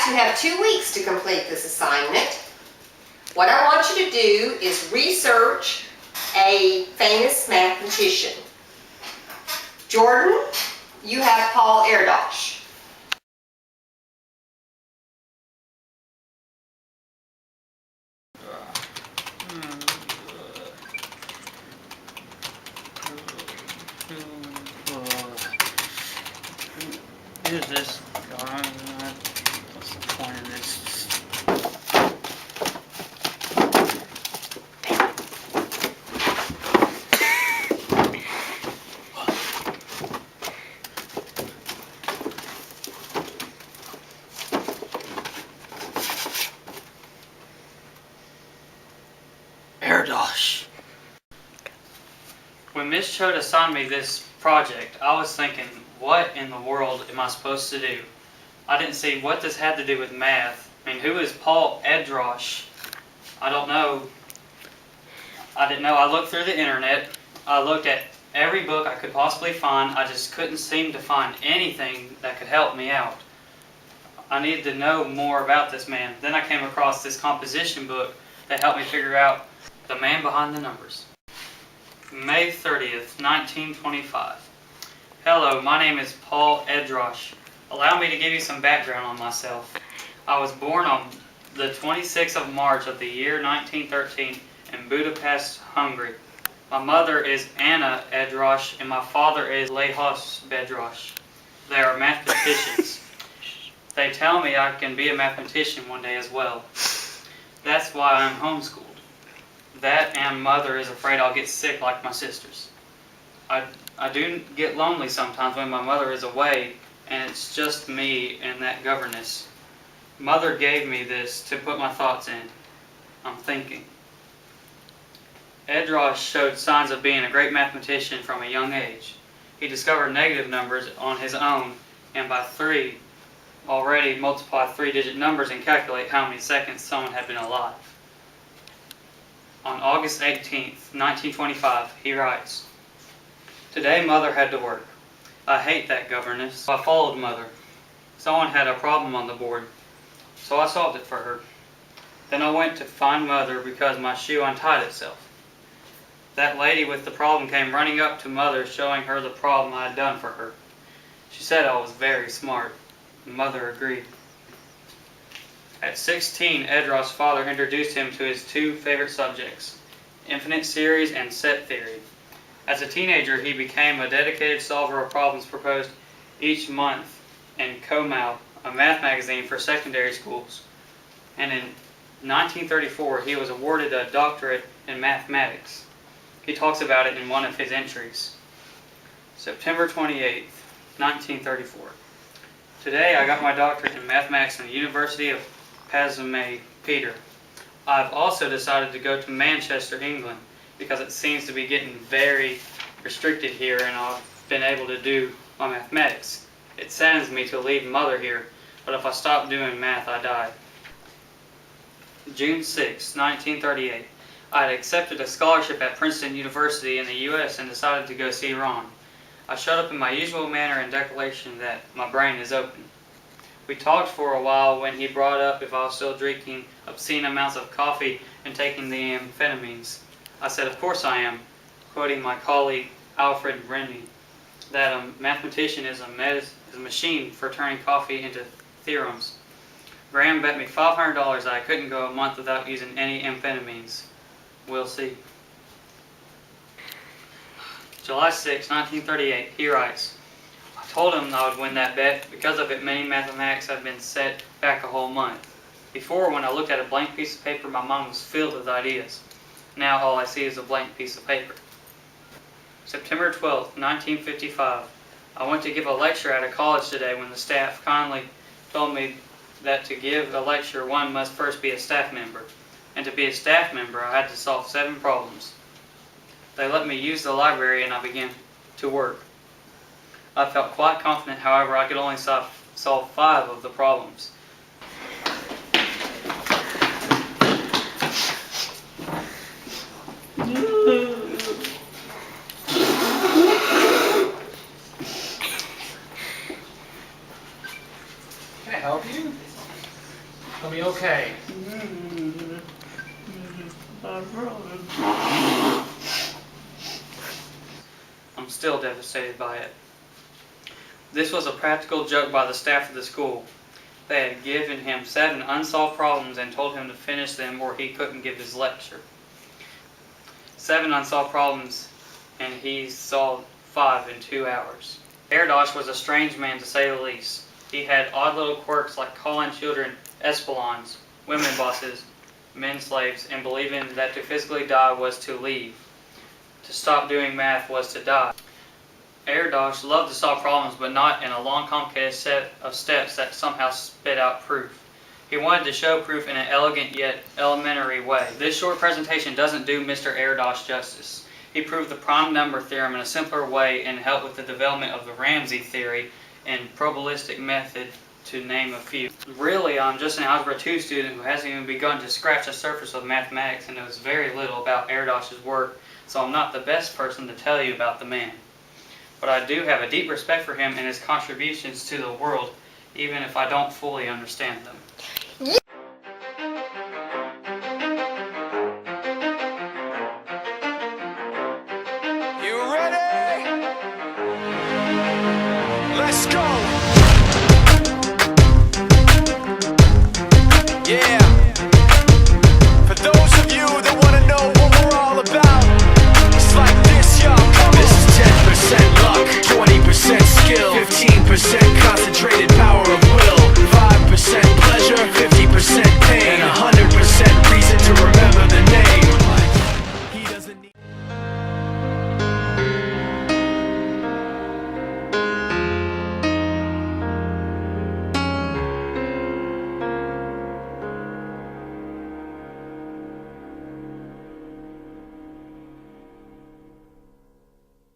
you have 2 weeks to complete this assignment. What I want you to do is research a famous mathematician. Jordan, you have Paul Erdos. Who's this guy? What's the point of this? Erdos. When Miss Choate assigned me this project, I was thinking, what in the world am I supposed to do? I didn't see what this had to do with math. I mean, who is Paul Erdos? I don't know. I didn't know. I looked through the internet. I looked at every book I could possibly find. I just couldn't seem to find anything that could help me out. I needed to know more about this man. Then I came across this composition book that helped me figure out the man behind the numbers. May 30th, 1925. Hello, my name is Paul Erdos. Allow me to give you some background on myself. I was born on the 26th of March of the year 1913 in Budapest, Hungary. My mother is Anna Erdos and my father is Lajos Erdos. They are mathematicians. They tell me I can be a mathematician one day as well. That's why I'm homeschooled. That and mother is afraid I'll get sick like my sisters. I do get lonely sometimes when my mother is away and it's just me and that governess. Mother gave me this to put my thoughts in. I'm thinking. Erdos showed signs of being a great mathematician from a young age. He discovered negative numbers on his own and by 3 already multiply 3-digit numbers and calculate how many seconds someone had been alive. On August 18th, 1925, he writes, "Today Mother had to work. I hate that governess. I followed Mother. Someone had a problem on the board, so I solved it for her. Then I went to find Mother because my shoe untied itself. That lady with the problem came running up to Mother showing her the problem I had done for her. She said I was very smart. Mother agreed." At 16, Erdos' father introduced him to his 2 favorite subjects, infinite series and set theory. As a teenager, he became a dedicated solver of problems proposed each month in Komau, a math magazine for secondary schools. And in 1934, he was awarded a doctorate in mathematics. He talks about it in one of his entries. September 28th, 1934. Today I got my doctorate in mathematics from the University of Pazme, Peter. I've also decided to go to Manchester, England, because it seems to be getting very restricted here and I've been able to do my mathematics. It saddens me to leave Mother here, but if I stop doing math, I die. June 6, 1938. I had accepted a scholarship at Princeton University in the U.S. and decided to go see Ron. I showed up in my usual manner and declaration that my brain is open. We talked for a while when he brought up if I was still drinking obscene amounts of coffee and taking the amphetamines. I said, of course I am, quoting my colleague Alfred Rennie, that a mathematician is a machine for turning coffee into theorems. Graham bet me $500 that I couldn't go a month without using any amphetamines. We'll see. July 6, 1938, he writes, I told him I would win that bet. Because of it, many mathematics have been set back a whole month. Before, when I looked at a blank piece of paper, my mind was filled with ideas. Now all I see is a blank piece of paper. September 12, 1955. I went to give a lecture at a college today when the staff kindly told me that to give a lecture, one must first be a staff member. And to be a staff member, I had to solve 7 problems. They let me use the library and I began to work. I felt quite confident, however, I could only solve 5 of the problems. Can I help you? still devastated by it. This was a practical joke by the staff of the school. They had given him 7 unsolved problems and told him to finish them or he couldn't give his lecture. 7 unsolved problems, and he solved 5 in 2 hours. Erdos was a strange man, to say the least. He had odd little quirks like calling children espelons, women bosses, men slaves, and believing that to physically die was to leave. To stop doing math was to die. Erdos loved to solve problems, but not in a long, complicated set of steps that somehow spit out proof. He wanted to show proof in an elegant yet elementary way. This short presentation doesn't do Mr. Erdos justice. He proved the prime number theorem in a simpler way and helped with the development of the Ramsey theory and probabilistic method, to name a few. Really, I'm just an Algebra 2 student who hasn't even begun to scratch the surface of mathematics and knows very little about Erdos' work, so I'm not the best person to tell you about the man. But I do have a deep respect for him and his contributions to the world, even if I don't fully understand them.